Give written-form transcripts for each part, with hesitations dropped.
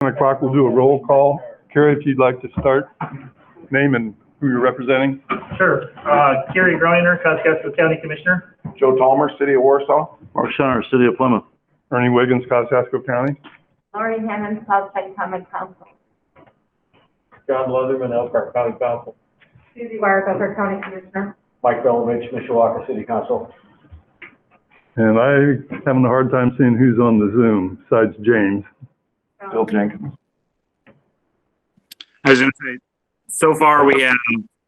o'clock, we'll do a roll call. Carrie, if you'd like to start, name and who you're representing. Sure. Gary Groener, Kosciuszko County Commissioner. Joe Tallmer, City of Warsaw. Mark Shiner, City of Plymouth. Ernie Wiggins, Kosciuszko County. Laurie Hammond, Southside Common Council. John Leatherman, Elkhart County Council. Susie Wire, Elkhart County Commissioner. Mike Belovich, Mishawaka City Council. And I'm having a hard time seeing who's on the Zoom besides James. Bill Jenkins. I was going to say, so far we have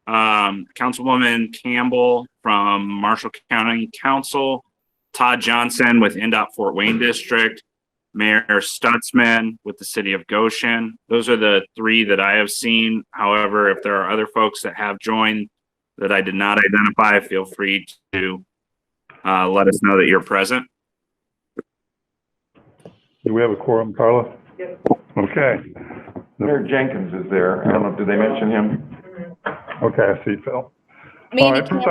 Councilwoman Campbell from Marshall County Council, Todd Johnson with NDOT Fort Wayne District, Mayor Stutzman with the City of Goshen. Those are the three that I have seen. However, if there are other folks that have joined that I did not identify, feel free to let us know that you're present. Do we have a quorum, Carla? Yes. Okay. Mayor Jenkins is there. I don't know, did they mention him? Okay, I see Phil. All right, first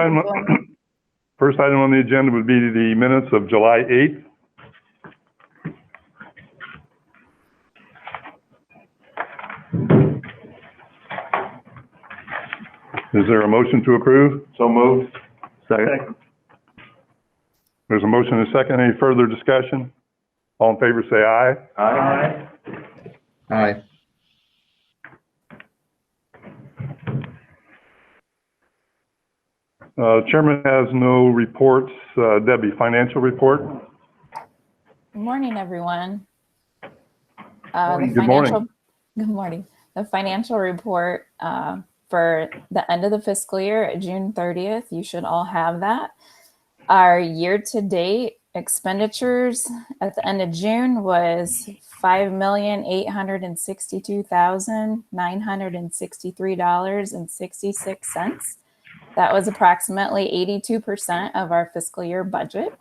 item on the agenda would be the minutes of July 8th. Is there a motion to approve? So moved. Second. There's a motion and a second. Any further discussion? All in favor say aye. Aye. Aye. Chairman has no reports. Debbie, financial report? Good morning, everyone. Good morning. Good morning. The financial report for the end of the fiscal year, June 30th, you should all have that. Our year-to-date expenditures at the end of June was $5,862,963.66. That was approximately 82% of our fiscal year budget.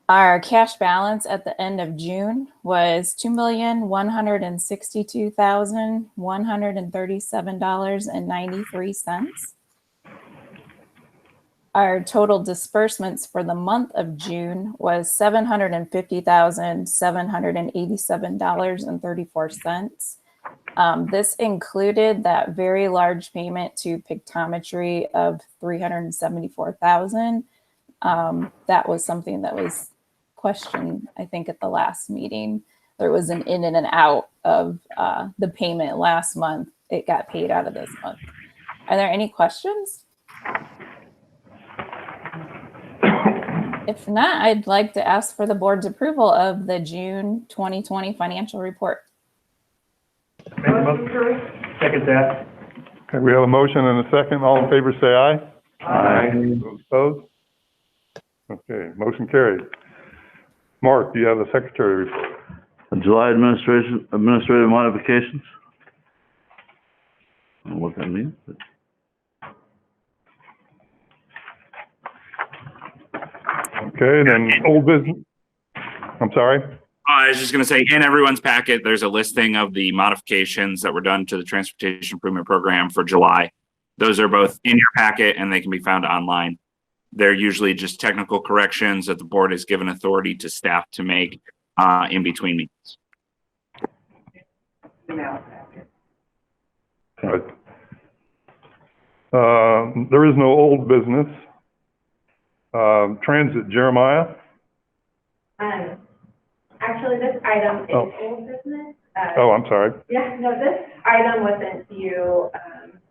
Our cash balance at the end of June was $2,162,137.93. Our total disbursements for the month of June was $750,787.34. This included that very large payment to Pictometry of $374,000. That was something that was questioned, I think, at the last meeting. There was an in and an out of the payment last month. It got paid out of this month. Are there any questions? If not, I'd like to ask for the board's approval of the June 2020 financial report. Second that. Okay, we have a motion and a second. All in favor say aye. Aye. Those opposed? Okay, motion carried. Mark, do you have the secretary report? July administrative modifications. I don't know what that means. But Okay, then old business. I'm sorry. I was just going to say, in everyone's packet, there's a listing of the modifications that were done to the Transportation Improvement Program for July. Those are both in your packet and they can be found online. They're usually just technical corrections that the board has given authority to staff to make in between meetings. Right. There is no old business. Transit, Jeremiah? Actually, this item is old business. Oh, I'm sorry. Yeah, no, this item was sent to you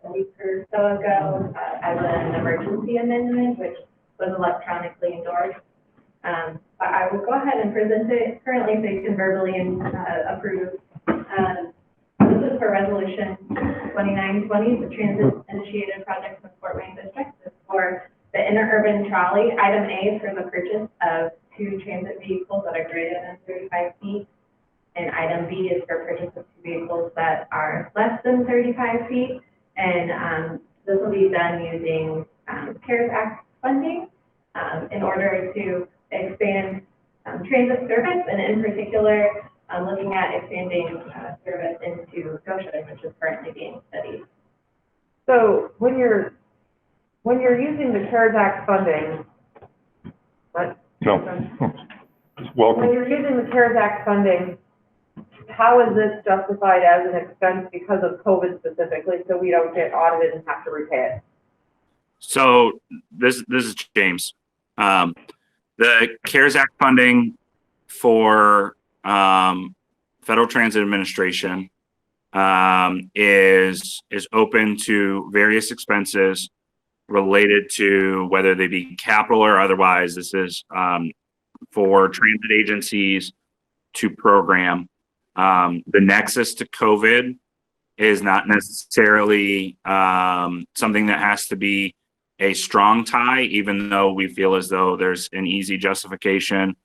a week or so ago as an emergency amendment, which was electronically endorsed. But I will go ahead and present it currently so you can verbally approve. This is for Resolution 2920, the Transit Initiated Projects in Fort Wayne District. This is for the interurban trolley. Item A is for the purchase of 2 transit vehicles that are greater than 35 feet. And item B is for purchase of 2 vehicles that are less than 35 feet. And this will be done using CARES Act funding in order to expand transit service, and in particular, looking at expanding service into Goshen, which is currently being studied. So when you're using the CARES Act funding, what? No. Welcome. When you're using the CARES Act funding, how is this justified as an expense because of COVID specifically, so we don't get audited and have to repay it? So this is James. The CARES Act funding for Federal Transit Administration is open to various expenses related to whether they be capital or otherwise. This is for transit agencies to program. The nexus to COVID is not necessarily something that has to be a strong tie, even though we feel as though there's an easy justification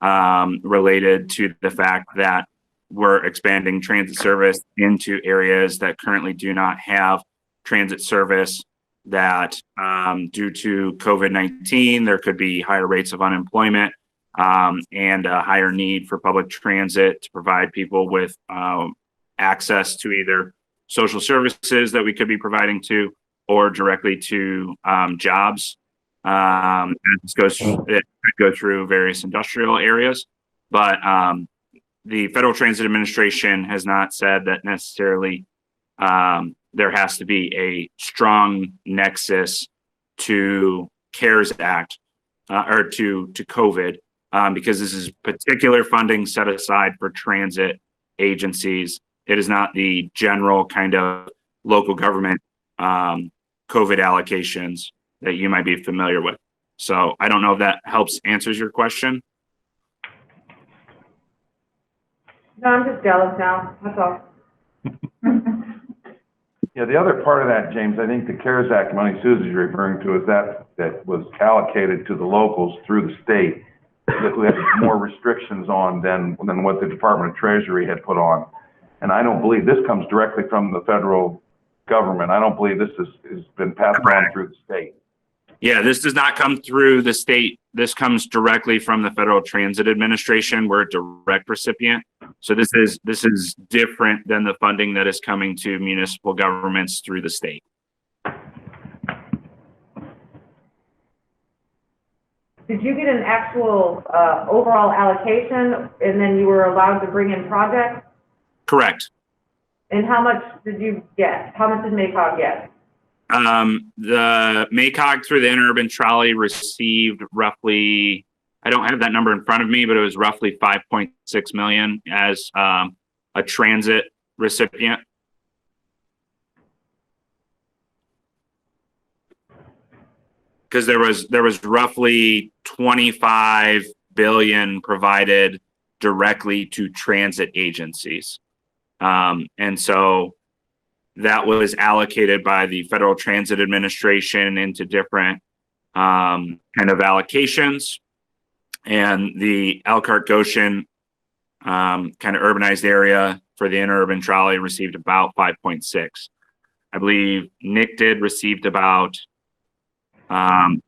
related to the fact that we're expanding transit service into areas that currently do not have transit service, that due to COVID-19, there could be higher rates of unemployment and a higher need for public transit to provide people with access to either social services that we could be providing to, or directly to jobs. It could go through various industrial areas, but the Federal Transit Administration has not said that necessarily there has to be a strong nexus to CARES Act or to COVID, because this is particular funding set aside for transit agencies. It is not the general kind of local government COVID allocations that you might be familiar with. So I don't know if that helps answers your question. No, I'm just jealous now, that's all. Yeah, the other part of that, James, I think the CARES Act money Susie's referring to is that was allocated to the locals through the state, that we had more restrictions on than what the Department of Treasury had put on. And I don't believe this comes directly from the federal government. I don't believe this has been passed on through the state. Yeah, this does not come through the state. This comes directly from the Federal Transit Administration. We're a direct recipient. So this is different than the funding that is coming to municipal governments through the state. Did you get an actual overall allocation and then you were allowed to bring in projects? Correct. And how much did you get? How much did MACOG get? The MACOG through the interurban trolley received roughly, I don't have that number in front of me, but it was roughly 5.6 million as a transit recipient. Because there was roughly 25 billion provided directly to transit agencies. And so that was allocated by the Federal Transit Administration into different kind of allocations. And the Elkhart-Goshen kind of urbanized area for the interurban trolley received about 5.6. I believe NIC received about 11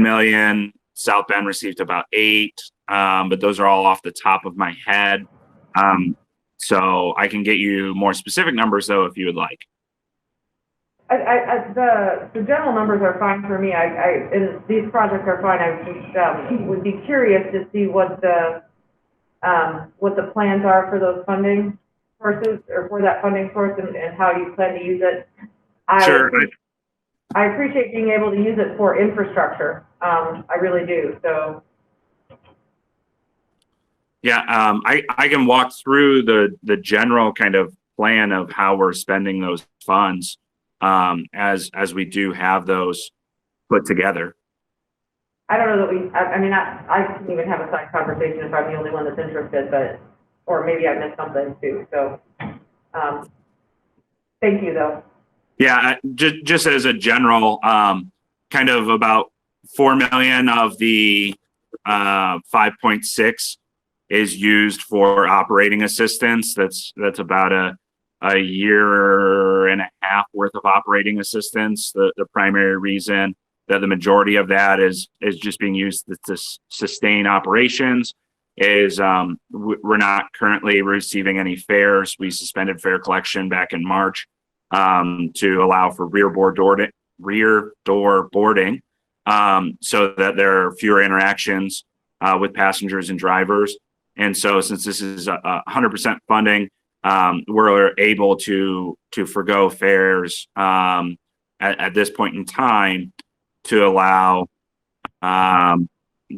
million. South Bend received about 8, but those are all off the top of my head. So I can get you more specific numbers though, if you would like. The general numbers are fine for me. And these projects are fine. I just would be curious to see what the plans are for those funding sources, or for that funding source, and how you plan to use it. Sure. I appreciate being able to use it for infrastructure. I really do. So. Yeah, I can walk through the general kind of plan of how we're spending those funds as we do have those put together. I don't know that I can even have a side conversation if I'm the only one that's interested, but, or maybe I missed something too. So, thank you though. Yeah, just as a general, kind of about 4 million of the 5.6 is used for operating assistance. That's about a year and a half worth of operating assistance. The primary reason that the majority of that is just being used to sustain operations is we're not currently receiving any fares. We suspended fare collection back in March to allow for rear door boarding so that there are fewer interactions with passengers and drivers. And so since this is 100% funding, we're able to forgo fares at this point in time to allow,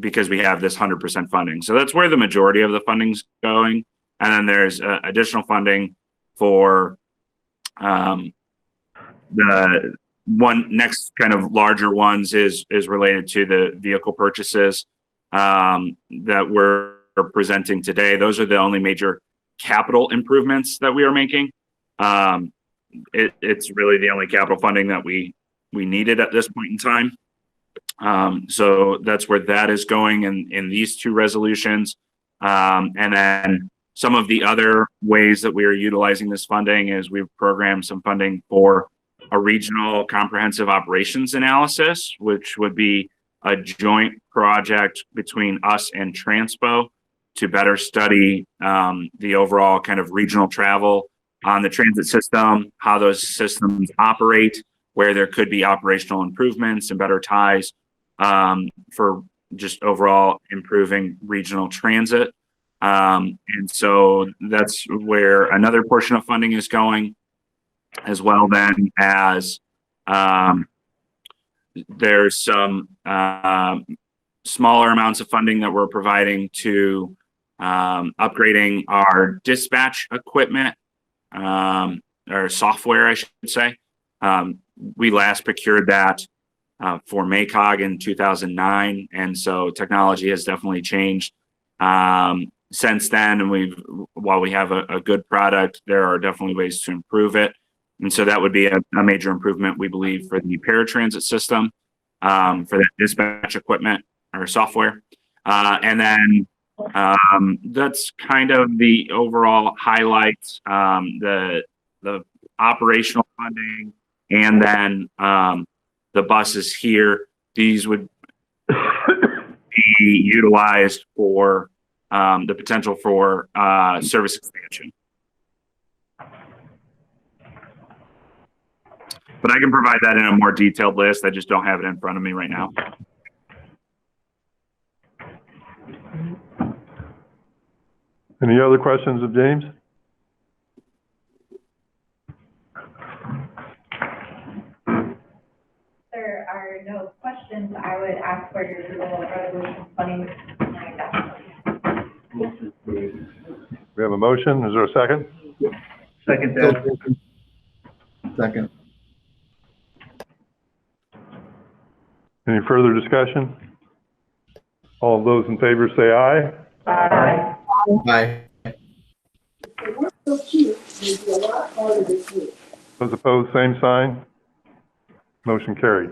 because we have this 100% funding. So that's where the majority of the funding's going. And then there's additional funding for the one next kind of larger ones is related to the vehicle purchases that we're presenting today. Those are the only major capital improvements that we are making. It's really the only capital funding that we needed at this point in time. So that's where that is going in these two resolutions. And then some of the other ways that we are utilizing this funding is we've programmed some funding for a regional comprehensive operations analysis, which would be a joint project between us and Transpo to better study the overall kind of regional travel on the transit system, how those systems operate, where there could be operational improvements and better ties for just overall improving regional transit. And so that's where another portion of funding is going, as well then as there's some smaller amounts of funding that we're providing to upgrading our dispatch equipment, or software, I should say. We last procured that for MACOG in 2009. And so technology has definitely changed since then. And while we have a good product, there are definitely ways to improve it. And so that would be a major improvement, we believe, for the paratransit system, for that dispatch equipment or software. And then that's kind of the overall highlights, the operational funding, and then the buses here. These would be utilized for the potential for service expansion. But I can provide that in a more detailed list. I just don't have it in front of me right now. Any other questions of James? There are no questions. I would ask for your approval of resolution 20. We have a motion. Is there a second? Second that. Second. Any further discussion? All of those in favor say aye. Aye. Aye. Those opposed, same sign. Motion carried.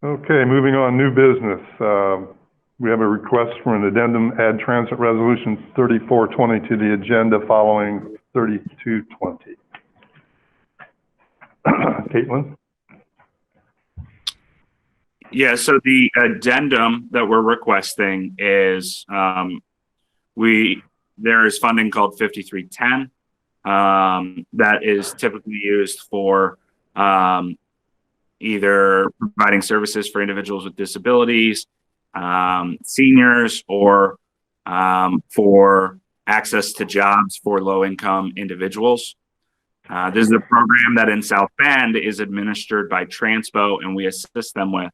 Okay, moving on, new business. We have a request for an addendum, add transit resolution 3420 to the agenda following 3220. Caitlin? Yeah, so the addendum that we're requesting is there is funding called 5310 that is typically used for either providing services for individuals with disabilities, seniors, or for access to jobs for low-income individuals. This is a program that in South Bend is administered by Transpo, and we assist them with.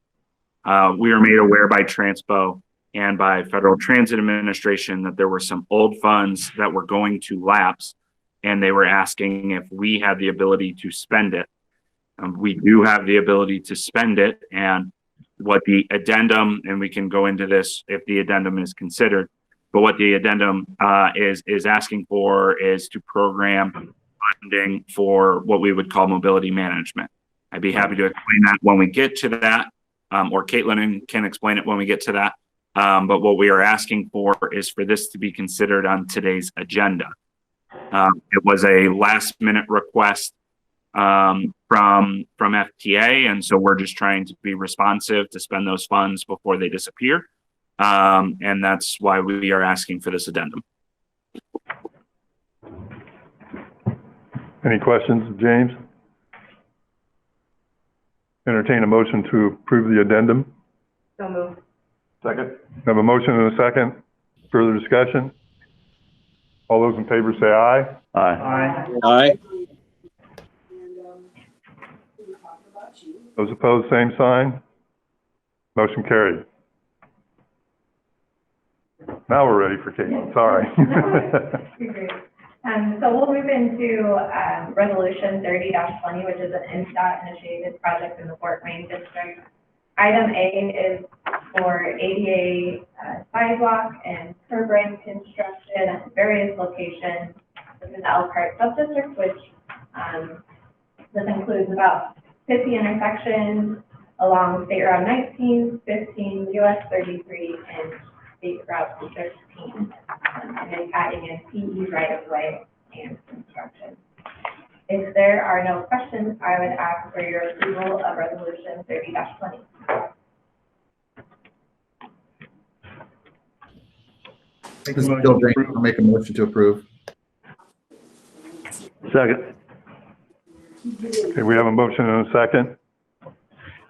We were made aware by Transpo and by Federal Transit Administration that there were some old funds that were going to lapse, and they were asking if we had the ability to spend it. We do have the ability to spend it, and what the addendum, and we can go into this if the addendum is considered, but what the addendum is asking for is to program funding for what we would call mobility management. I'd be happy to explain that when we get to that, or Caitlin can explain it when we get to that. But what we are asking for is for this to be considered on today's agenda. It was a last minute request from FTA, and so we're just trying to be responsive to spend those funds before they disappear. And that's why we are asking for this addendum. Any questions, James? Entertain a motion to approve the addendum. So moved. Second? Have a motion and a second. Further discussion? All those in favor say aye. Aye. Aye. Those opposed, same sign. Motion carried. Now we're ready for Caitlin, sorry. So we'll move into, resolution 30-20, which is an NDOT initiated project in the Fort Wayne district. Item A is for ADA sidewalk and curb ramp construction at various locations within the Elkhart subdistrict, which, this includes about 50 intersections along State Route 19, 15, US 33, and State Route 13, and then adding in PE right-of-way and construction. If there are no questions, I would ask for your approval of resolution 30-20. This is Bill James. I'll make a motion to approve. Second. Okay, we have a motion and a second.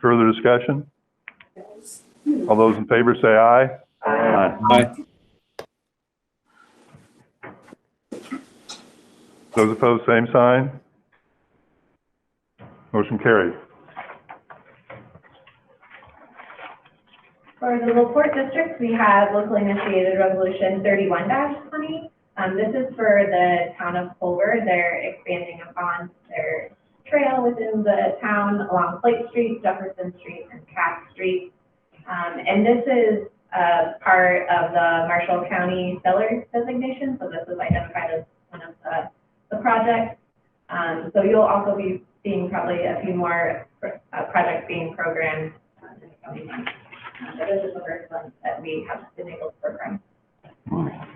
Further discussion? All those in favor say aye. Aye. Those opposed, same sign. Motion carried. For the LaPorte district, we have locally initiated resolution 31-20. This is for the town of Culver. They're expanding upon their trail within the town along Plate Street, Jefferson Street, and Cass Street. And this is part of the Marshall County Stellar designation, so this is identified as one of the projects. So you'll also be seeing probably a few more projects being programmed in the coming months. But this is the first one that we have been able to program.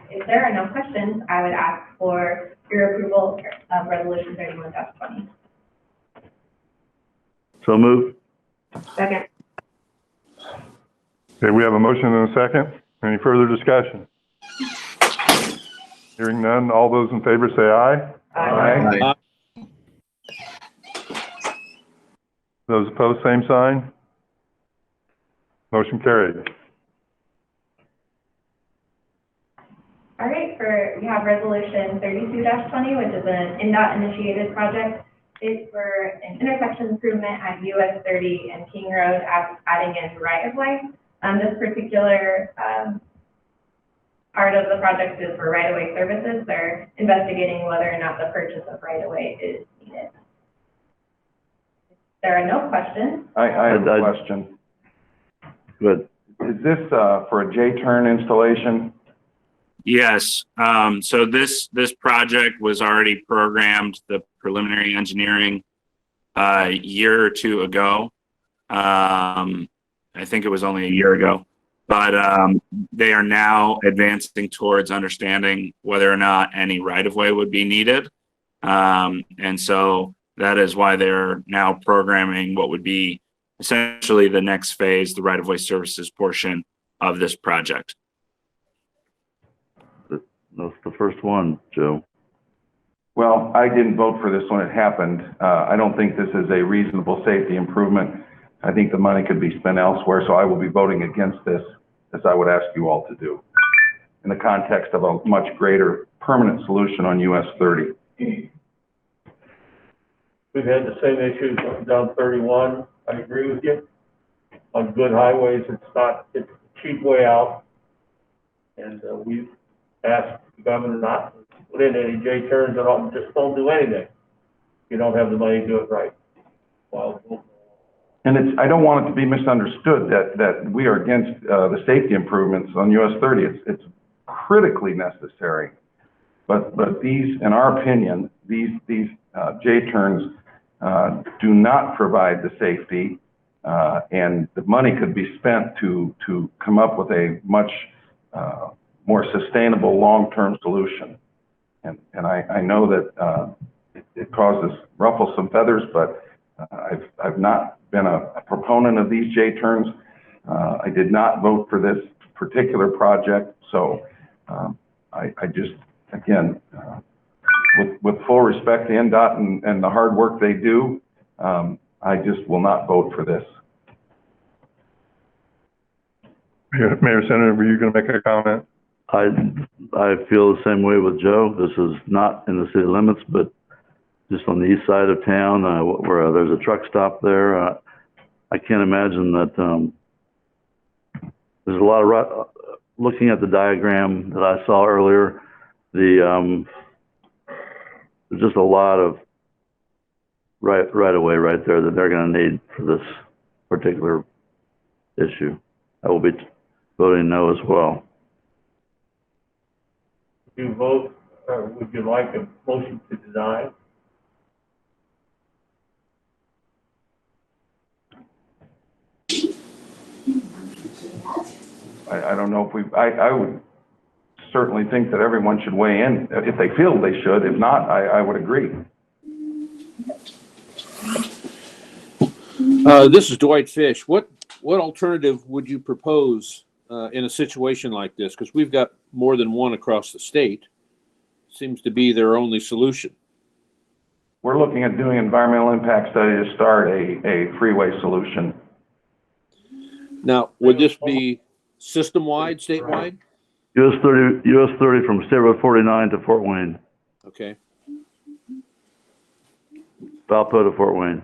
If there are no questions, I would ask for your approval of resolution 31-20. So moved. Second. Okay, we have a motion and a second. Any further discussion? Hearing none, all those in favor say aye. Aye. Those opposed, same sign. Motion carried. All right, we have resolution 32-20, which is an NDOT initiated project. It's for an intersection improvement at US 30 and King Road, adding in right-of-way. This particular part of the project is for right-of-way services. They're investigating whether or not the purchase of right-of-way is needed. There are no questions. I have a question. Good. Is this, for a J-turn installation? Yes, so this project was already programmed, the preliminary engineering, a year or two ago. I think it was only a year ago, but they are now advancing towards understanding whether or not any right-of-way would be needed. And so that is why they're now programming what would be essentially the next phase, the right-of-way services portion of this project. That's the first one, Joe. Well, I didn't vote for this when it happened. I don't think this is a reasonable safety improvement. I think the money could be spent elsewhere, so I will be voting against this, as I would ask you all to do, in the context of a much greater permanent solution on US 30. We've had the same issues down 31. I agree with you. On good highways, it's a cheap way out. And we've asked the governor not to put in any J-turns at all, just don't do anything. You don't have the money to do it right. Well, And I don't want it to be misunderstood that we are against the safety improvements on US 30. It's critically necessary. But these, in our opinion, these J-turns do not provide the safety, and the money could be spent to come up with a much more sustainable long-term solution. And I know that it ruffles some feathers, but I've not been a proponent of these J-turns. I did not vote for this particular project, so I just, again, with full respect to NDOT and the hard work they do, I just will not vote for this. Mayor Senator, were you going to make a comment? I feel the same way with Joe. This is not in the city limits, but just on the east side of town, where there's a truck stop there. I can't imagine that, there's a lot of, looking at the diagram that I saw earlier, there's just a lot of right away right there that they're going to need for this particular issue. I will be voting no as well. You vote, or would you like a motion to deny? I don't know if I would certainly think that everyone should weigh in if they feel they should. If not, I would agree. This is Dwight Fish. What alternative would you propose in a situation like this? Because we've got more than one across the state. Seems to be their only solution. We're looking at doing environmental impact study to start a freeway solution. Now, would this be system-wide, statewide? US 30 from State Road 49 to Fort Wayne, Okay. Valpo to Fort Wayne.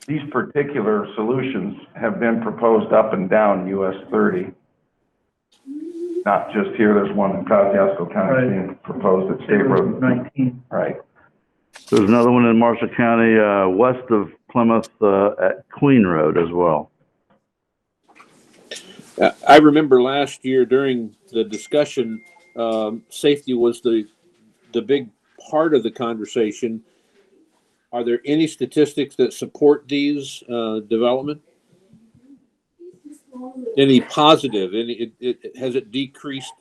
These particular solutions have been proposed up and down US 30. Not just here, there's one in Kosciuszko County being proposed at State Road 19. Right. There's another one in Marshall County, west of Plymouth, at Queen Road as well. I remember last year during the discussion, safety was the big part of the conversation. Are there any statistics that support these development? Any positive? Has it decreased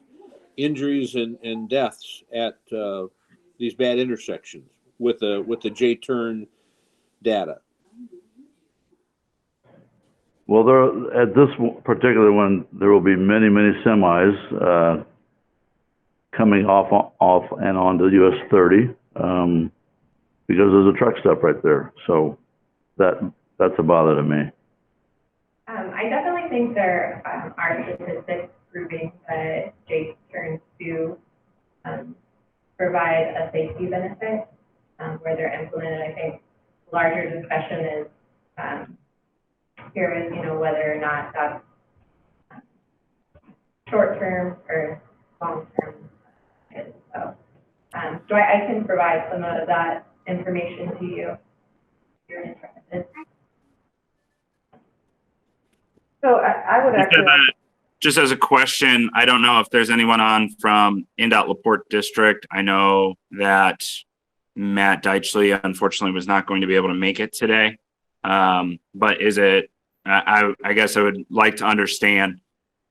injuries and deaths at these bad intersections with the J-turn data? Well, at this particular one, there will be many semis coming off and onto US 30 because there's a truck stop right there. So that's a bother to me. I definitely think there are statistics proving that J-turns do provide a safety benefit where they're implemented. I think the larger discussion is here is, whether or not that's short-term or long-term. So I can provide some of that information to you if you're interested. So I would actually. Just as a question, I don't know if there's anyone on from INDOT LaPorte District. I know that Matt Deitchley unfortunately was not going to be able to make it today. But is it, I guess I would like to understand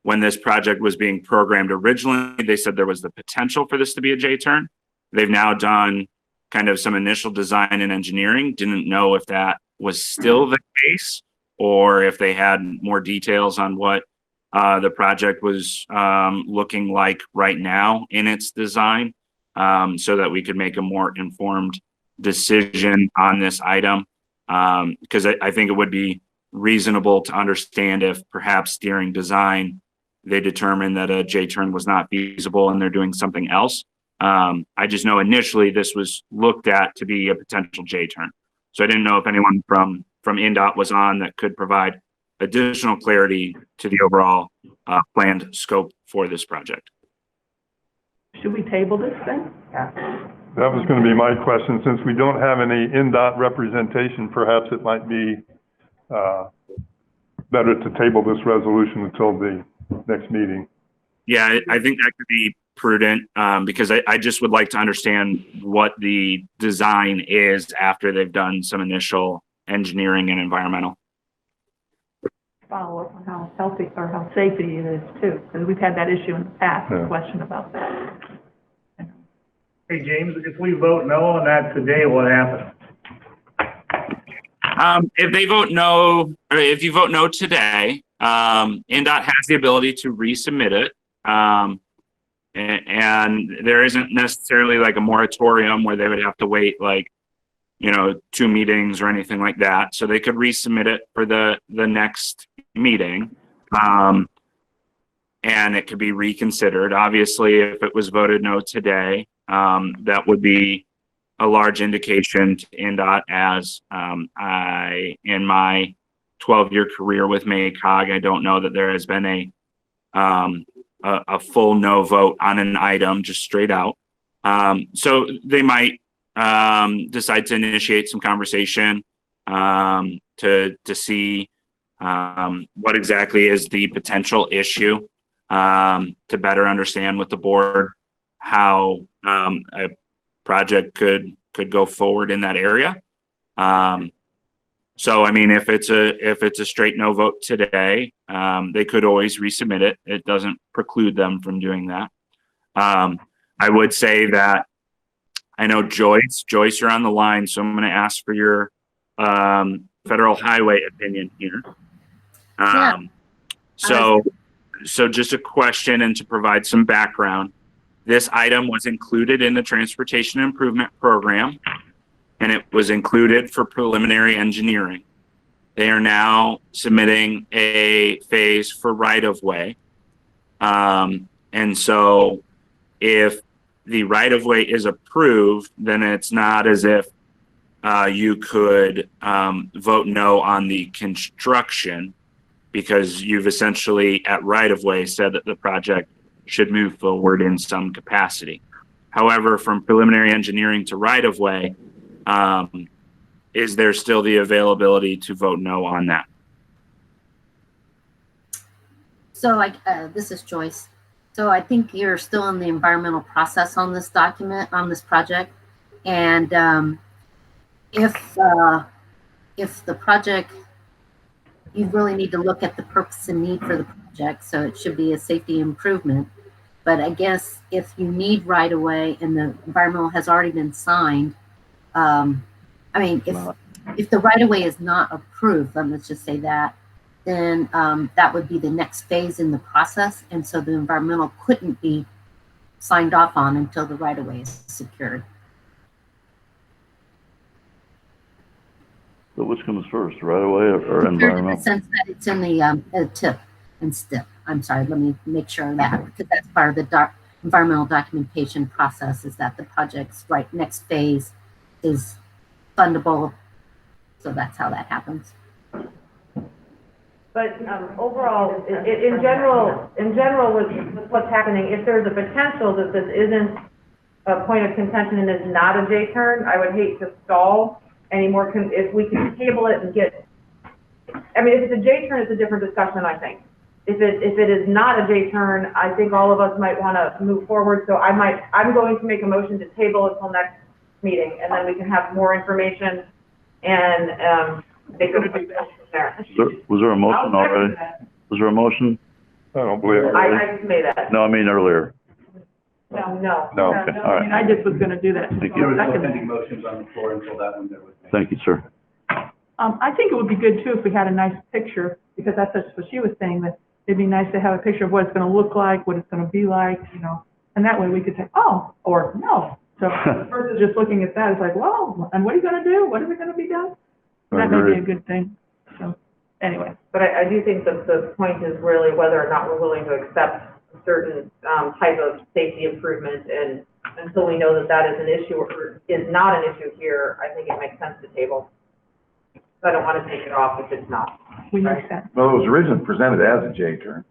when this project was being programmed originally, they said there was the potential for this to be a J-turn. They've now done kind of some initial design and engineering. Didn't know if that was still the case or if they had more details on what the project was looking like right now in its design, so that we could make a more informed decision on this item. Because I think it would be reasonable to understand if perhaps during design, they determined that a J-turn was not feasible and they're doing something else. I just know initially this was looked at to be a potential J-turn. So I didn't know if anyone from INDOT was on that could provide additional clarity to the overall planned scope for this project. Should we table this then? Yeah. That was going to be my question. Since we don't have any INDOT representation, perhaps it might be better to table this resolution until the next meeting. Yeah, I think that could be prudent because I just would like to understand what the design is after they've done some initial engineering and environmental. Follow up on how healthy or how safe it is too, because we've had that issue in the past, a question about that. Hey, James, if we vote no on that today, what happens? If they vote no, or if you vote no today, INDOT has the ability to resubmit it. And there isn't necessarily like a moratorium where they would have to wait 2 meetings or anything like that. So they could resubmit it for the next meeting. and it could be reconsidered. Obviously, if it was voted no today, that would be a large indication to NDOT, as in my 12-year career with MACOG, I don't know that there has been a full no vote on an item just straight out. So they might decide to initiate some conversation to see what exactly is the potential issue, to better understand with the board how a project could go forward in that area. So, I mean, if it's a straight no vote today, they could always resubmit it. It doesn't preclude them from doing that. I would say that I know Joyce, you're on the line, so I'm going to ask for your federal highway opinion here. So just a question, and to provide some background, this item was included in the Transportation Improvement Program, and it was included for preliminary engineering. They are now submitting a phase for right-of-way. And so if the right-of-way is approved, then it's not as if you could vote no on the construction, because you've essentially at right-of-way said that the project should move forward in some capacity. However, from preliminary engineering to right-of-way, is there still the availability to vote no on that? So this is Joyce. So I think you're still in the environmental process on this document, on this project. And if the project, you really need to look at the purpose and need for the project. So it should be a safety improvement. But I guess if you need right of way and the environmental has already been signed, I mean, if the right of way is not approved, let's just say that, then that would be the next phase in the process. And so the environmental couldn't be signed off on until the right of way is secured. So which comes first, right away or environmental? In the sense that it's in the tip and STIP. I'm sorry, let me make sure of that, because that's part of the environmental documentation process, is that the project's next phase is fundable. So that's how that happens. But overall, in general, with what's happening, if there's a potential that this isn't a point of contention and is not a J-turn, I would hate to stall anymore. If we can table it and get, I mean, if it's a J-turn, it's a different discussion, I think. If it is not a J-turn, I think all of us might want to move forward. So I'm going to make a motion to table it till next meeting, and then we can have more information and they could be there. Was there a motion already? Was there a motion? I don't believe it. I just made that. No, I mean earlier. No. Okay, all I mean, right. I just was gonna do that. Thank you. There was no pending motions on the floor until that one there was made. Thank you, sir. I think it would be good too if we had a nice picture, because that's what she was saying, that it'd be nice to have a picture of what it's gonna look like, what it's gonna be like, you know, and that way we could say, oh, or no. So versus just looking at that, it's like, well, and what are you gonna do? What is it gonna be done? That may be a good thing. So anyway. But I do think that the point is really whether or not we're willing to accept a certain type of safety improvement, and until we know that that is an issue or is not an issue here, I think it makes sense to table. So I don't want to take it off if it's not. We make that. Well, it was originally presented as a J-turn.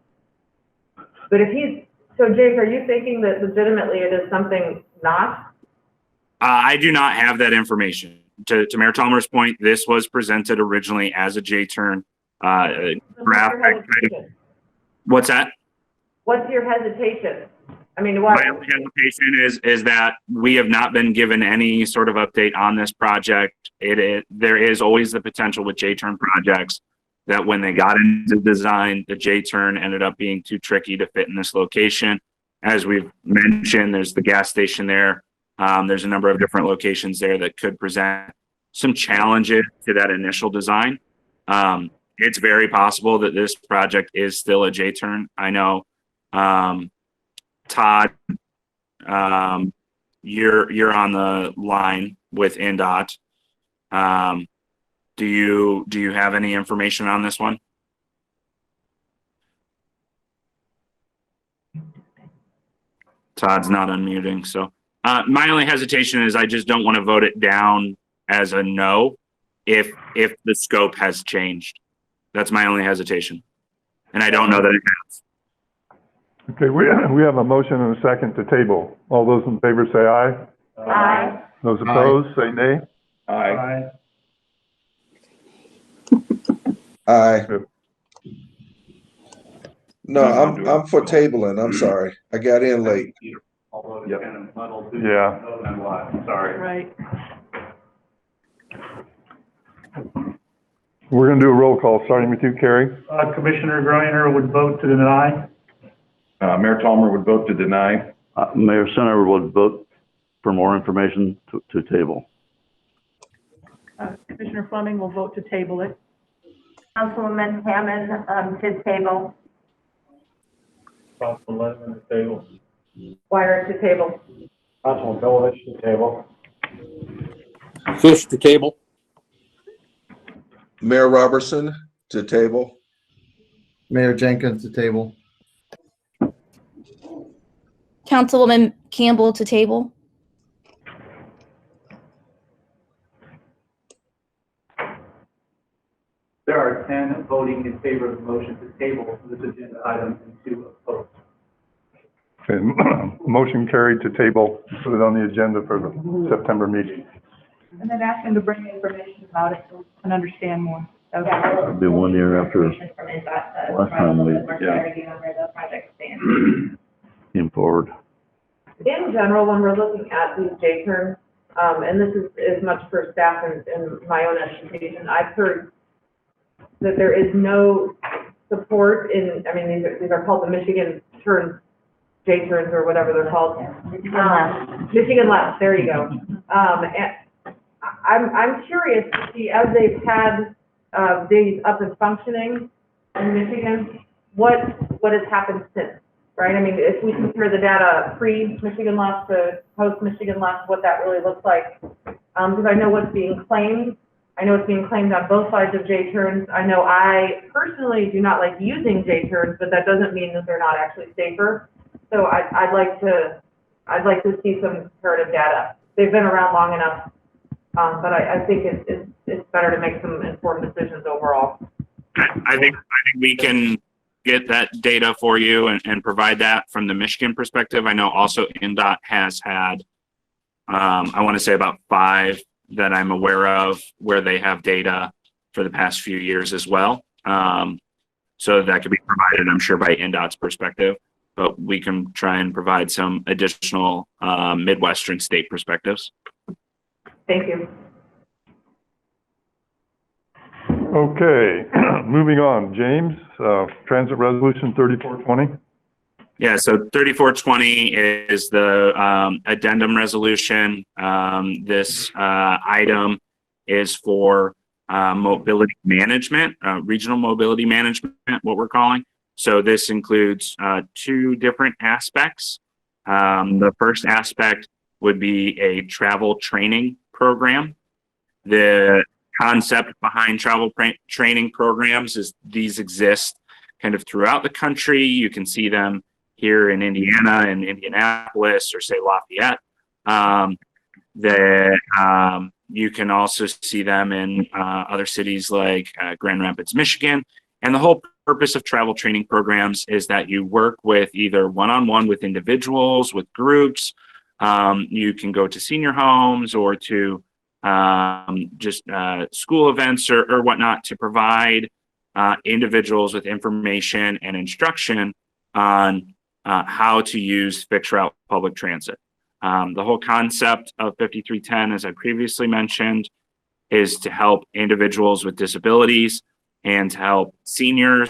But if so James, are you thinking that legitimately it is something not? I do not have that information. To Mayor Tolmer's point, this was presented originally as a J-turn graphic. What's that? What's your hesitation? I mean, why? My hesitation is that we have not been given any sort of update on this project. There is always the potential with J-turn projects that when they got into design, the J-turn ended up being too tricky to fit in this location. As we've mentioned, there's the gas station there. There's a number of different locations there that could present some challenges to that initial design. It's very possible that this project is still a J-turn. I know, Todd, you're on the line with NDOT. Do you have any information on this one? Todd's not unmuting. So my only hesitation is I just don't want to vote it down as a no if the scope has changed. That's my only hesitation. And I don't know that it has. Okay, we have a motion and a second to table. All those in favor say aye. Aye. Those opposed, say nay. Aye. Aye. Yep. No, I'm for tabling. I'm sorry. I got in late. Although it's kind of muddled. Yeah. And what, sorry. Right. We're gonna do a roll call, starting with you, Carrie. Commissioner Griner would vote to deny. Mayor Tolmer would vote to deny. Mayor Center would vote for more information to table. Commissioner Fleming will vote to table it. Councilwoman Hammond, to table. Councilman Lennon to table. Wire to table. Councilman Bilovich to table. Fish to table. Mayor Robertson to table. Mayor Jenkins to table. Councilwoman Campbell to table. There are 10 voting in favor of the motion to table this agenda item and 2 opposed. Okay, motion carried to table, put it on the agenda for the September meeting. And then ask him to bring information about it so we can understand more. Okay. It'll be 1 year after From INDOT to last time we more clarity on where the project stands. came forward. In general, when we're looking at these J-terms, and this is as much for staff and my own education, I've heard that there is no support in, I mean, these are called the Michigan turns, J-turns or whatever they're called. Michigan left, there you go. And I'm curious to see, as they've had, these up and functioning in Michigan, what has happened since, right? I mean, if we compare the data pre-Michigan left to post-Michigan left, what that really looks like. Because I know what's being claimed. I know it's being claimed on both sides of J-turns. I know I personally do not like using J-turns, but that doesn't mean that they're not actually safer. So I'd like to see some comparative data. They've been around long enough, but I think it's better to make some informed decisions overall. I think we can get that data for you and provide that from the Michigan perspective. I know also INDOT has had, I want to say about 5 that I'm aware of where they have data for the past few years as well. So that could be provided, I'm sure, by INDOT's perspective, but we can try and provide some additional Midwestern state perspectives. Thank you. Okay, moving on. James, Transit Resolution 3420. Yeah, so 3420 is the addendum resolution. This item is for mobility management, regional mobility management, what we're calling. So this includes 2 different aspects. The first aspect would be a travel training program. The concept behind travel training programs is these exist kind of throughout the country. You can see them here in Indiana and Indianapolis or say Lafayette. You can also see them in other cities like Grand Rapids, Michigan. And the whole purpose of travel training programs is that you work with either one-on-one with individuals, with groups. You can go to senior homes or to just school events or whatnot to provide individuals with information and instruction on how to use fixed route public transit. The whole concept of 5310, as I previously mentioned, is to help individuals with disabilities and to help seniors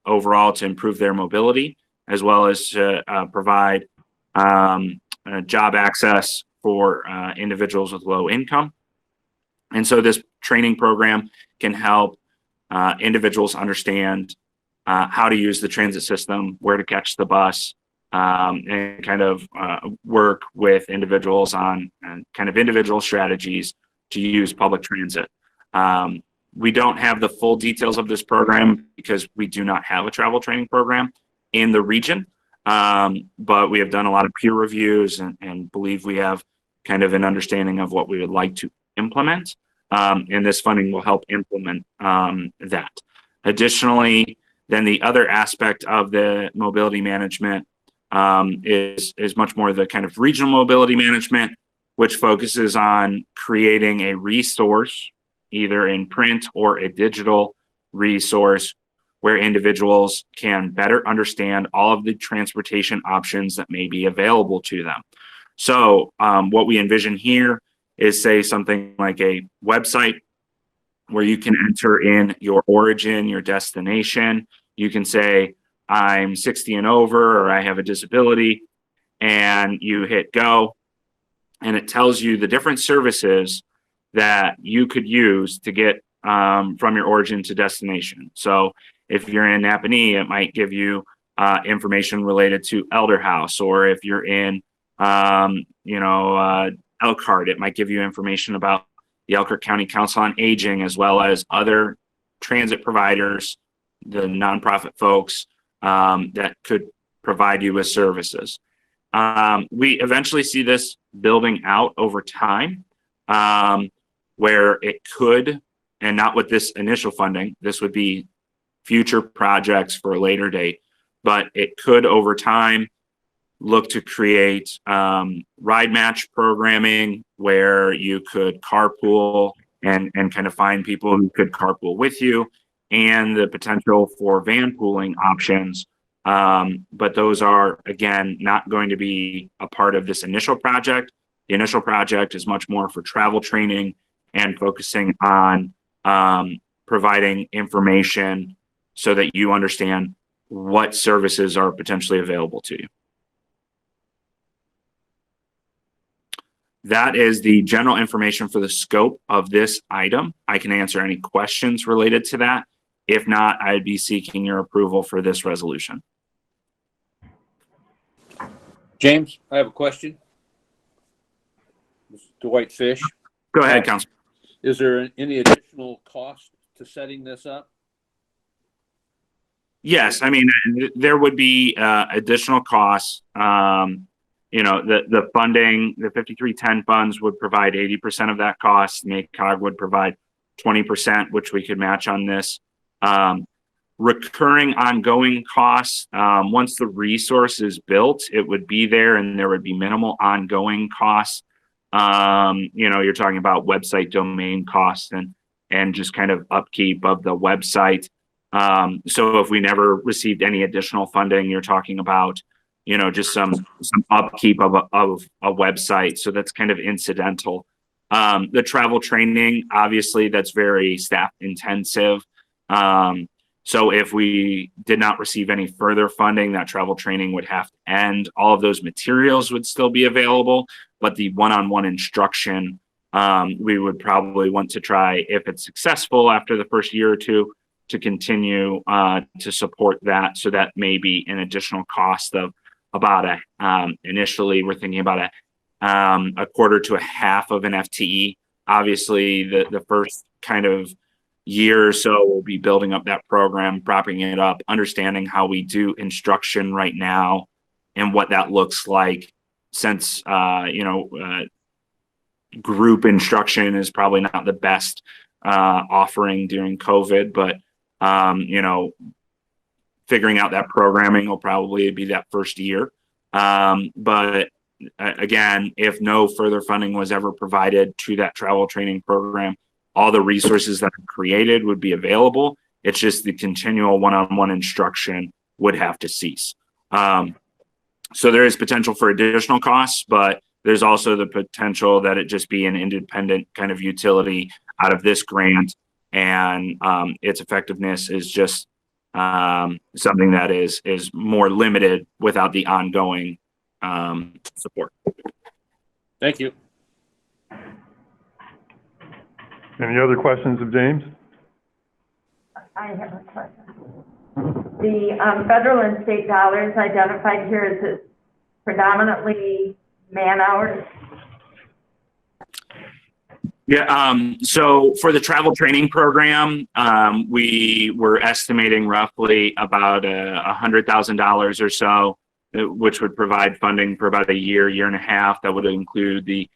overall to improve their mobility, as well as to provide job access for individuals with low income. And so this training program can help individuals understand how to use the transit system, where to catch the bus, and kind of work with individuals on kind of individual strategies to use public transit. We don't have the full details of this program because we do not have a travel training program in the region. But we have done a lot of peer reviews and believe we have kind of an understanding of what we would like to implement. And this funding will help implement that. Additionally, then the other aspect of the mobility management is much more the kind of regional mobility management, which focuses on creating a resource, either in print or a digital resource, where individuals can better understand all of the transportation options that may be available to them. So what we envision here is, say, something like a website where you can enter in your origin, your destination. You can say, I'm 60 and over, or I have a disability, and you hit go, and it tells you the different services that you could use to get from your origin to destination. So if you're in Napanee, it might give you information related to Elder House, or if you're in, Elkhart, it might give you information about the Elkhart County Council on Aging, as well as other transit providers, the nonprofit folks that could provide you with services. We eventually see this building out over time, where it could, and not with this initial funding, this would be future projects for a later date, but it could over time look to create ride match programming where you could carpool and kind of find people who could carpool with you, and the potential for van pooling options. But those are, again, not going to be a part of this initial project. The initial project is much more for travel training and focusing on providing information so that you understand what services are potentially available to you. That is the general information for the scope of this item. I can answer any questions related to that. If not, I'd be seeking your approval for this resolution. James, I have a question. Mr. Whitefish. Go ahead, Council. Is there any additional cost to setting this up? Yes, I mean, there would be additional costs. The funding, the 5310 funds would provide 80% of that cost. MACOG would provide 20%, which we could match on this. Recurring ongoing costs, once the resource is built, it would be there and there would be minimal ongoing costs. You're talking about website domain costs and just kind of upkeep of the website. So if we never received any additional funding, you're talking about, just some upkeep of a website. So that's kind of incidental. The travel training, obviously, that's very staff intensive. So if we did not receive any further funding, that travel training would have to end. All of those materials would still be available, but the one-on-one instruction, we would probably want to try, if it's successful after the first year or two, to continue to support that. So that may be an additional cost of about initially we're thinking about a quarter to a half of an FTE. Obviously, the first kind of year or so we'll be building up that program, propping it up, understanding how we do instruction right now and what that looks like, since group instruction is probably not the best offering during COVID, but figuring out that programming will probably be that first year. But again, if no further funding was ever provided to that travel training program, all the resources that are created would be available. It's just the continual one-on-one instruction would have to cease. So there is potential for additional costs, but there's also the potential that it just be an independent kind of utility out of this grant, and its effectiveness is just something that is more limited without the ongoing support. Thank you. Any other questions of James? I have a question. The federal and state dollars identified here, is it predominantly man hours? Yeah, so for the travel training program, we were estimating roughly about $100,000 or so which would provide funding for about a year, year and a half. That would include the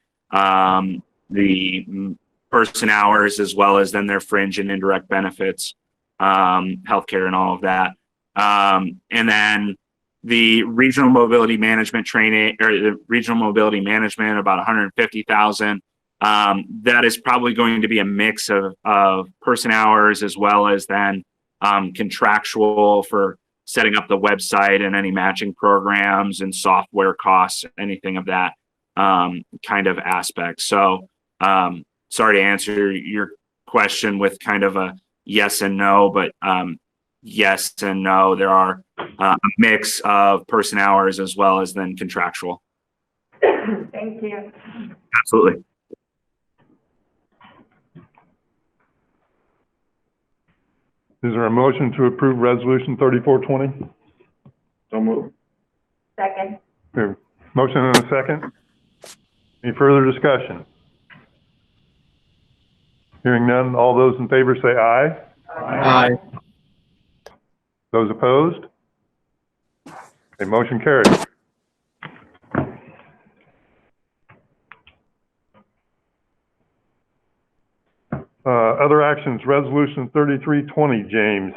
person hours as well as then their fringe and indirect benefits, healthcare and all of that. And then the regional mobility management training, or the regional mobility management, about 150,000. That is probably going to be a mix of person hours as well as then contractual for setting up the website and any matching programs and software costs, anything of that kind of aspect. So sorry to answer your question with kind of a yes and no, but yes and no. There are a mix of person hours as well as then contractual. Thank you. Absolutely. Is there a motion to approve Resolution 3420? So moved. Second. Motion and a second. Any further discussion? Hearing none, all those in favor say aye. Aye. Those opposed? A motion carries. Other actions, Resolution 3320, James.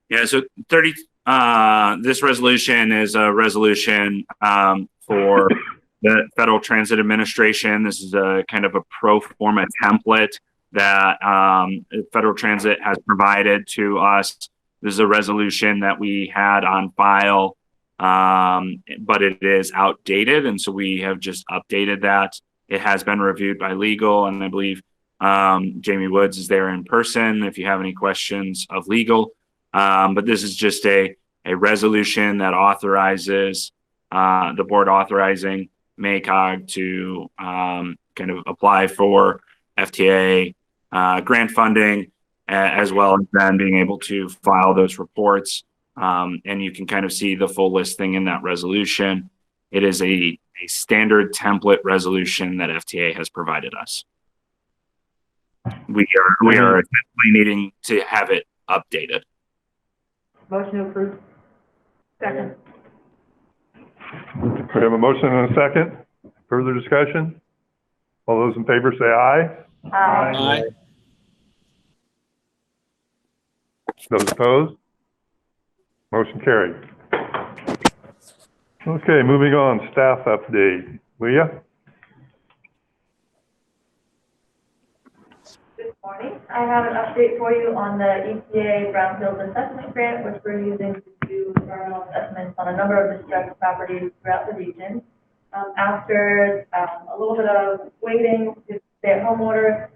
Yeah, so this resolution is a resolution for the Federal Transit Administration. This is a kind of a pro forma template that Federal Transit has provided to us. This is a resolution that we had on file, but it is outdated, and so we have just updated that. It has been reviewed by legal, and I believe Jamie Woods is there in person if you have any questions of legal. But this is just a resolution that authorizes the board authorizing MACOG to kind of apply for FTA grant funding, as well as then being able to file those reports. And you can kind of see the full listing in that resolution. It is a standard template resolution that FTA has provided us. We are needing to have it updated. Motion approved. Second. We have a motion and a second. Further discussion? All those in favor say aye. Aye. Those opposed? Motion carried. Okay, moving on, staff update. Leah? Good morning. I have an update for you on the EPA Brownfield Assessment Grant, which we're using to do environmental assessments on a number of distressed properties throughout the region. After a little bit of waiting to stay-at-home order,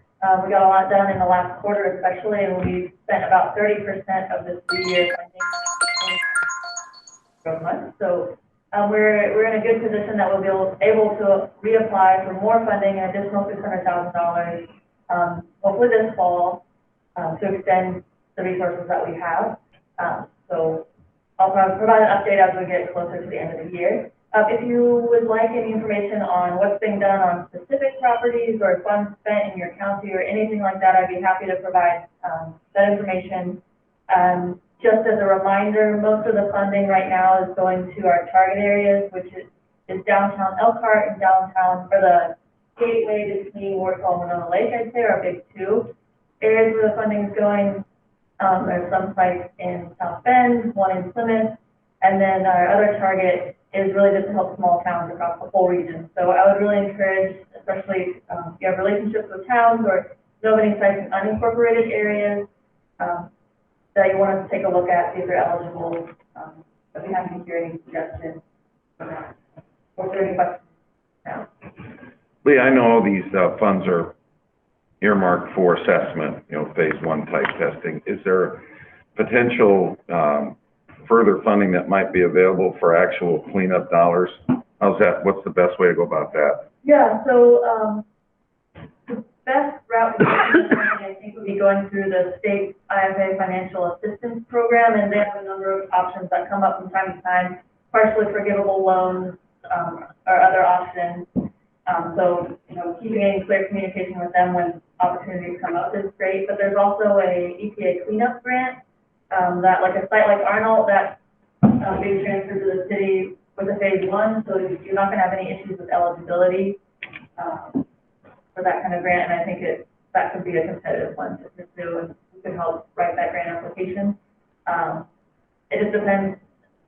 we got a lot done in the last quarter especially, and we spent about 30% of the 3-year funding. So we're in a good position that we'll be able to reapply for more funding, an additional $600,000, hopefully this fall, to extend the resources that we have. So I'll provide an update as we get closer to the end of the year. If you would like any information on what's being done on specific properties or funds spent in your county or anything like that, I'd be happy to provide that information. Just as a reminder, most of the funding right now is going to our target areas, which is downtown Elkhart and downtown, or the gateway between Warsaw and Winona Lake, I'd say, are big two areas where the funding is going. There's some sites in South Bend, one in Plymouth, and then our other target is really just to help small towns across the whole region. So I would really encourage, especially if you have relationships with towns or know of any sites in unincorporated areas, that you want us to take a look at, see if you're eligible. I'd be happy to hear any suggestions on that. Or if there are any questions now. Lee, I know all these funds are earmarked for assessment, phase 1 type testing. Is there potential further funding that might be available for actual cleanup dollars? What's the best way to go about that? Yeah, so the best route to get funding, I think, would be going through the state IFA financial assistance program, and they have a number of options that come up from time to time, partially forgivable loans or other options. So, keeping in clear communication with them when opportunities come up is great, but there's also a EPA cleanup grant that, like a site like Arnold, that being transferred to the city with the phase one, so you're not gonna have any issues with eligibility, for that kind of grant, and I think that could be a competitive one to pursue, and we could help write that grant application. It just depends.